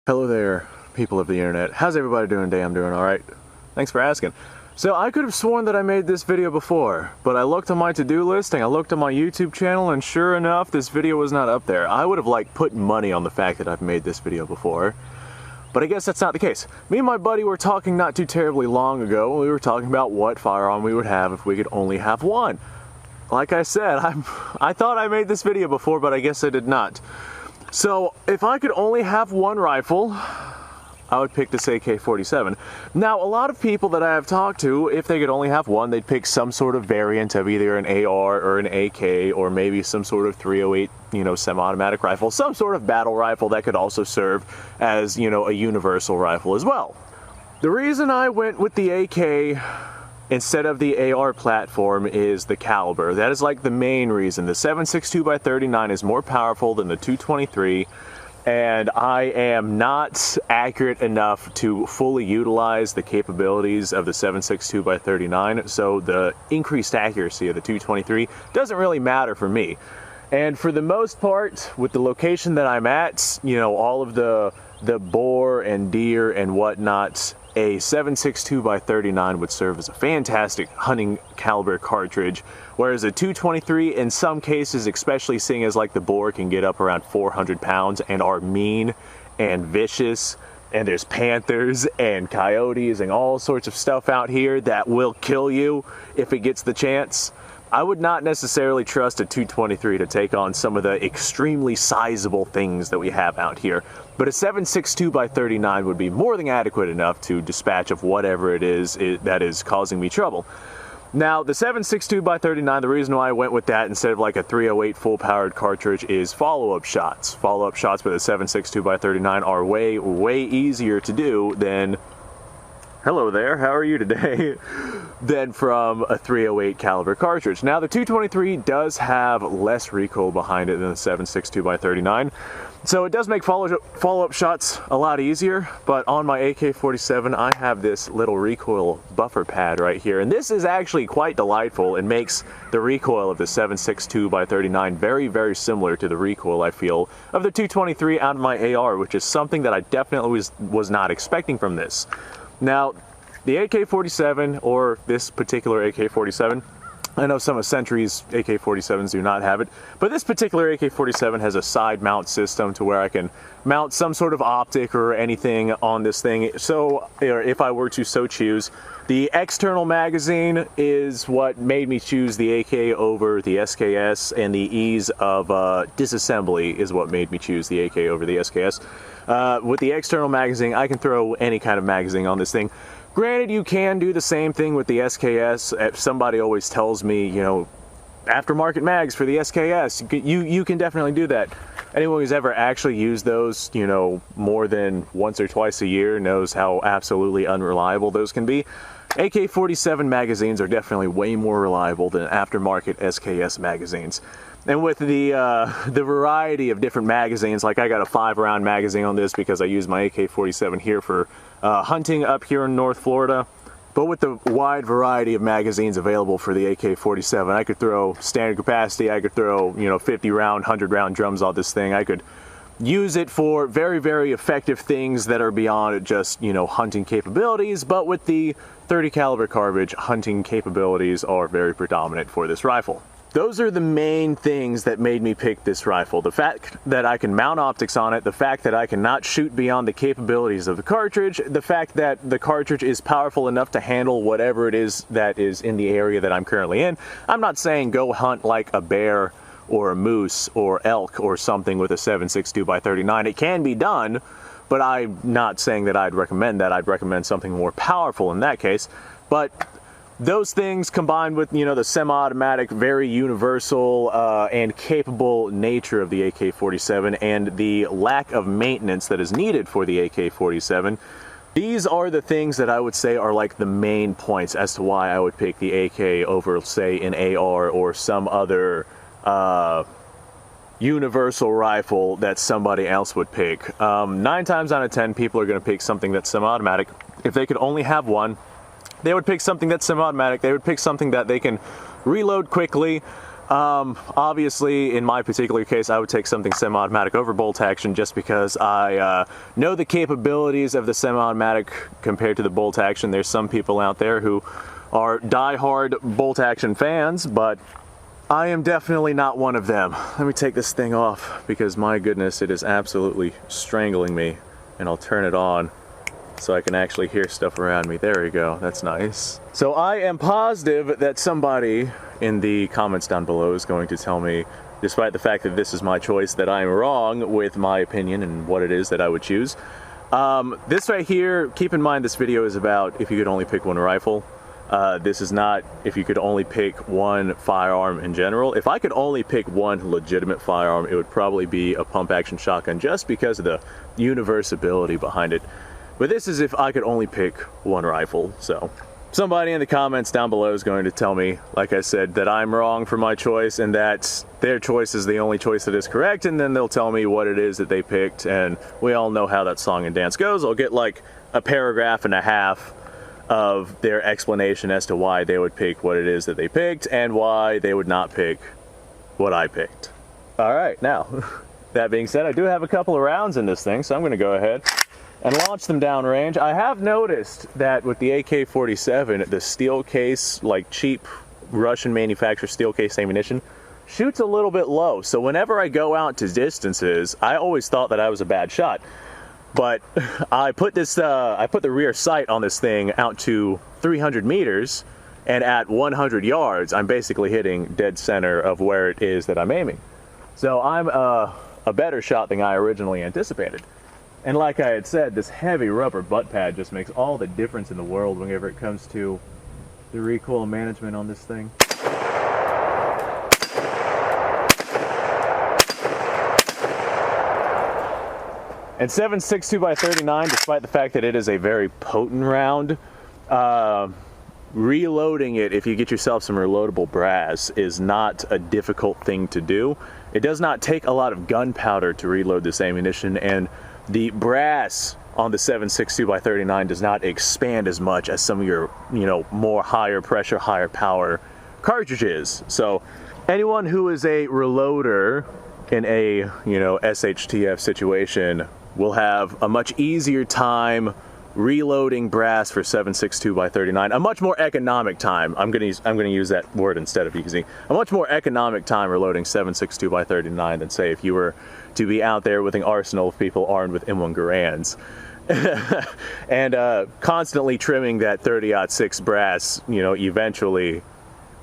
Hello there, people of the internet. How's everybody doing today? I'm doing alright. Thanks for asking. So I could have sworn that I made this video before, but I looked on my to-do list and I looked on my YouTube channel and sure enough, this video was not up there. I would have put money on the fact that I've made this video before. But I guess that's not the case. Me and my buddy were talking not too terribly long ago. We were talking about what firearm we would have if we could only have one. Like I said, I thought I made this video before, but I guess I did not. So, if I could only have one rifle, I would pick this AK-47. Now, a lot of people that I have talked to, if they could only have one, they'd pick some sort of variant of either an AR or an AK, or maybe some sort of 308, semi-automatic rifle, some sort of battle rifle that could also serve as, a universal rifle as well. The reason I went with the AK instead of the AR platform is the caliber. That is the main reason. The 7.62x39 is more powerful than the 223, and I am not accurate enough to fully utilize the capabilities of the 7.62x39, so the increased accuracy of the 223 doesn't really matter for me. And for the most part, with the location that I'm at, all of the boar and deer and whatnot, a 7.62x39 would serve as a fantastic hunting caliber cartridge, whereas a 223 in some cases, especially seeing as the boar can get up around 400 pounds and are mean and vicious, and there's panthers and coyotes and all sorts of stuff out here that will kill you if it gets the chance. I would not necessarily trust a 223 to take on some of the extremely sizable things that we have out here, but a 7.62x39 would be more than adequate enough to dispatch of whatever it is that is causing me trouble. Now, the 7.62x39, the reason why I went with that instead of a 308 full-powered cartridge is follow-up shots. Follow-up shots with a 7.62x39 are way, way easier to do than... Hello there, how are you today? Than from a 308 caliber cartridge. Now the 223 does have less recoil behind it than the 7.62x39, so it does make follow-up shots a lot easier, but on my AK-47 I have this little recoil buffer pad right here, and this is actually quite delightful and makes the recoil of the 7.62x39 very, very similar to the recoil I feel of the 223 out of my AR, which is something that I definitely was not expecting from this. Now, the AK-47, or this particular AK-47, I know some of Sentry's AK-47s do not have it, but this particular AK-47 has a side mount system to where I can mount some sort of optic or anything on this thing. So, if I were to so choose, the external magazine is what made me choose the AK over the SKS, and the ease of disassembly is what made me choose the AK over the SKS. With the external magazine, I can throw any kind of magazine on this thing. Granted, you can do the same thing with the SKS. Somebody always tells me, aftermarket mags for the SKS, you can definitely do that. Anyone who's ever actually used those, more than once or twice a year knows how absolutely unreliable those can be. AK-47 magazines are definitely way more reliable than aftermarket SKS magazines. And with the variety of different magazines, I got a 5-round magazine on this because I use my AK-47 here for hunting up here in North Florida. But with the wide variety of magazines available for the AK-47, I could throw standard capacity, I could throw, 50-round, 100-round drums on this thing. I could use it for very, very effective things that are beyond just, hunting capabilities. But with the 30 caliber cartridge, hunting capabilities are very predominant for this rifle. Those are the main things that made me pick this rifle. The fact that I can mount optics on it, the fact that I cannot shoot beyond the capabilities of the cartridge, the fact that the cartridge is powerful enough to handle whatever it is that is in the area that I'm currently in. I'm not saying go hunt like a bear or a moose or elk or something with a 7.62x39. It can be done, but I'm not saying that I'd recommend that. I'd recommend something more powerful in that case. But those things combined with, the semi-automatic, very universal and capable nature of the AK-47 and the lack of maintenance that is needed for the AK-47, these are the things that I would say are the main points as to why I would pick the AK over, say, an AR or some other universal rifle that somebody else would pick. 9 times out of 10, people are going to pick something that's semi-automatic. If they could only have one, they would pick something that's semi-automatic. They would pick something that they can reload quickly, Obviously, in my particular case, I would take something semi-automatic over bolt action just because I know the capabilities of the semi-automatic compared to the bolt action. There's some people out there who are die-hard bolt action fans, but I am definitely not one of them. Let me take this thing off because, my goodness, it is absolutely strangling me. And I'll turn it on so I can actually hear stuff around me. There we go, that's nice. So I am positive that somebody in the comments down below is going to tell me, despite the fact that this is my choice, that I'm wrong with my opinion and what it is that I would choose. This right here, keep in mind this video is about if you could only pick one rifle. This is not if you could only pick one firearm in general. If I could only pick one legitimate firearm, it would probably be a pump action shotgun just because of the universality behind it. But this is if I could only pick one rifle. So somebody in the comments down below is going to tell me, like I said, that I'm wrong for my choice and that their choice is the only choice that is correct, and then they'll tell me what it is that they picked, and we all know how that song and dance goes. I'll get like a paragraph and a half of their explanation as to why they would pick what it is that they picked and why they would not pick what I picked. All right, now, that being said, I do have a couple of rounds in this thing, so I'm going to go ahead and launch them downrange. I have noticed that with the AK-47, the steel case, like cheap Russian manufactured steel case ammunition, shoots a little bit low. So whenever I go out to distances, I always thought that I was a bad shot. But I put the rear sight on this thing out to 300 meters, and at 100 yards, I'm basically hitting dead center of where it is that I'm aiming. So I'm a better shot than I originally anticipated. And like I had said, this heavy rubber butt pad just makes all the difference in the world whenever it comes to the recoil management on this thing. And 7.62x39, despite the fact that it is a very potent round, reloading it, if you get yourself some reloadable brass, is not a difficult thing to do. It does not take a lot of gunpowder to reload this ammunition, and the brass on the 7.62x39 does not expand as much as some of your, more higher pressure, higher power cartridges. So anyone who is a reloader in a, SHTF situation will have a much easier time reloading brass for 7.62x39, a much more economic time. I'm gonna use that word instead of easy. A much more economic time reloading 7.62x39 than, say, if you were to be out there with an arsenal of people armed with M1 Garands. And constantly trimming that 30-06 brass, eventually,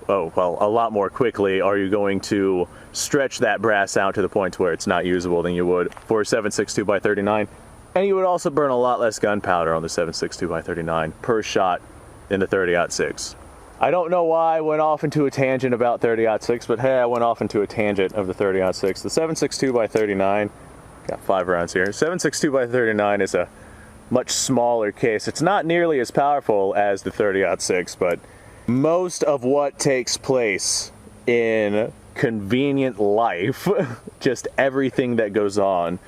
oh, well, a lot more quickly are you going to stretch that brass out to the point where it's not usable than you would for 7.62x39. And you would also burn a lot less gunpowder on the 7.62x39 per shot than the 30-06. I don't know why I went off into a tangent about 30-06, but hey, I went off into a tangent of the 30-06. The 7.62x39, got 5 rounds here. 7.62x39 is a much smaller case. It's not nearly as powerful as the 30-06, but most of what takes place in convenient life, just everything that goes on,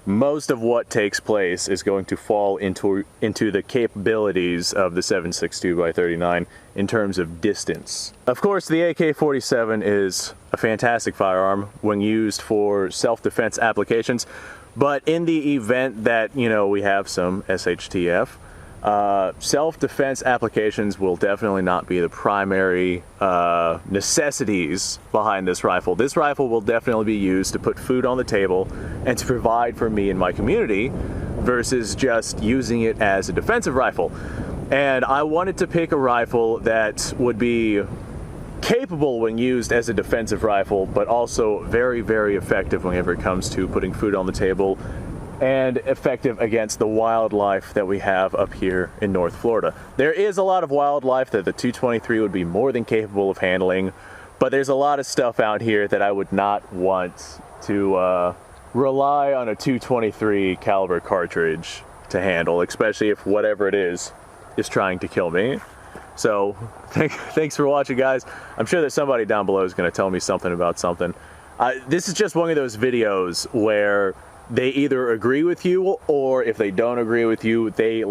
most of what takes place is going to fall into the capabilities of the 7.62x39 in terms of distance. Of course, the AK-47 is a fantastic firearm when used for self-defense applications, but in the event that, we have some SHTF, self-defense applications will definitely not be the primary necessities behind this rifle. This rifle will definitely be used to put food on the table and to provide for me and my community versus just using it as a defensive rifle. And I wanted to pick a rifle that would be capable when used as a defensive rifle, but also very, very effective whenever it comes to putting food on the table and effective against the wildlife that we have up here in North Florida. There is a lot of wildlife that the 223 would be more than capable of handling, but there's a lot of stuff out here that I would not want to rely on a 223 caliber cartridge to handle, especially if whatever it is trying to kill me. So thanks for watching, guys. I'm sure that somebody down below is going to tell me something about something. This is just one of those videos where they either agree with you, or if they don't agree with you, they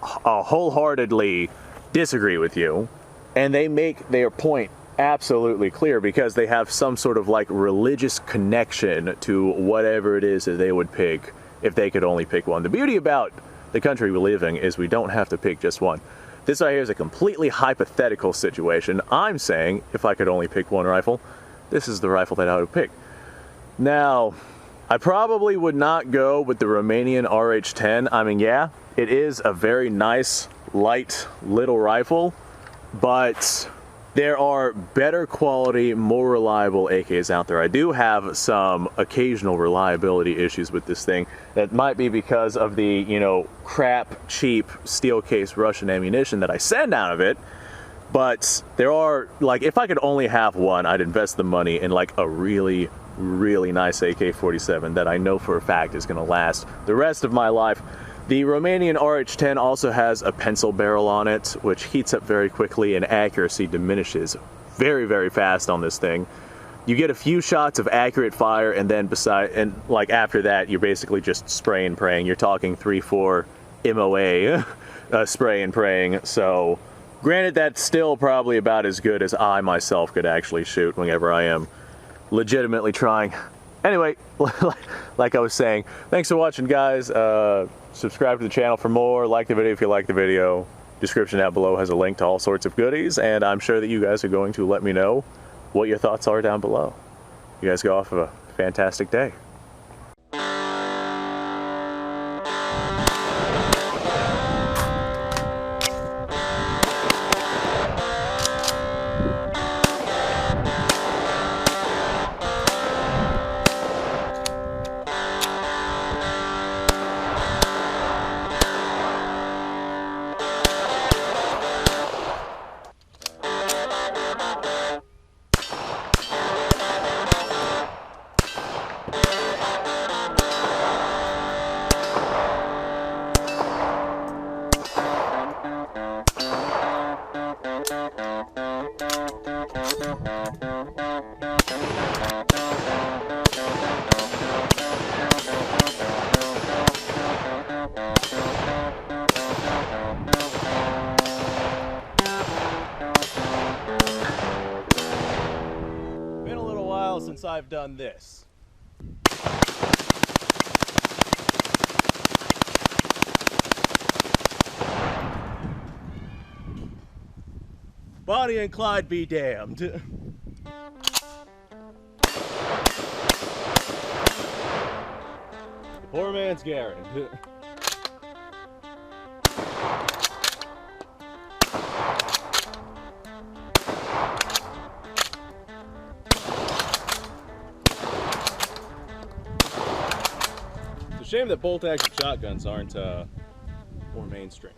wholeheartedly disagree with you, and they make their point absolutely clear because they have some sort of like religious connection to whatever it is that they would pick if they could only pick one. The beauty about the country we live in is we don't have to pick just one. This right here is a completely hypothetical situation. I'm saying if I could only pick one rifle, this is the rifle that I would pick. Now, I probably would not go with the Romanian RH-10. I mean, yeah, it is a very nice, light, little rifle, but there are better quality, more reliable AKs out there. I do have some occasional reliability issues with this thing. That might be because of the, you know, crap, cheap, steel case Russian ammunition that I send out of it. But there are, like, if I could only have one, I'd invest the money in like a really nice AK-47 that I know for a fact is going to last the rest of my life. The Romanian RH-10 also has a pencil barrel on it, which heats up very quickly and accuracy diminishes very fast on this thing. You get a few shots of accurate fire, and then like after that, you're basically just spray and praying. You're talking 3-4 MOA spray and praying. So granted, that's still probably about as good as I myself could actually shoot whenever I am legitimately trying. Anyway, like I was saying, thanks for watching, guys. Subscribe to the channel for more. Like the video if you like the video. Description down below has a link to all sorts of goodies, and I'm sure that you guys are going to let me know what your thoughts are down below. You guys go off of a fantastic day. Been a little while since I've done this. Bonnie and Clyde be damned. Poor man's Garen. It's a shame that bolt-action shotguns aren't more mainstream.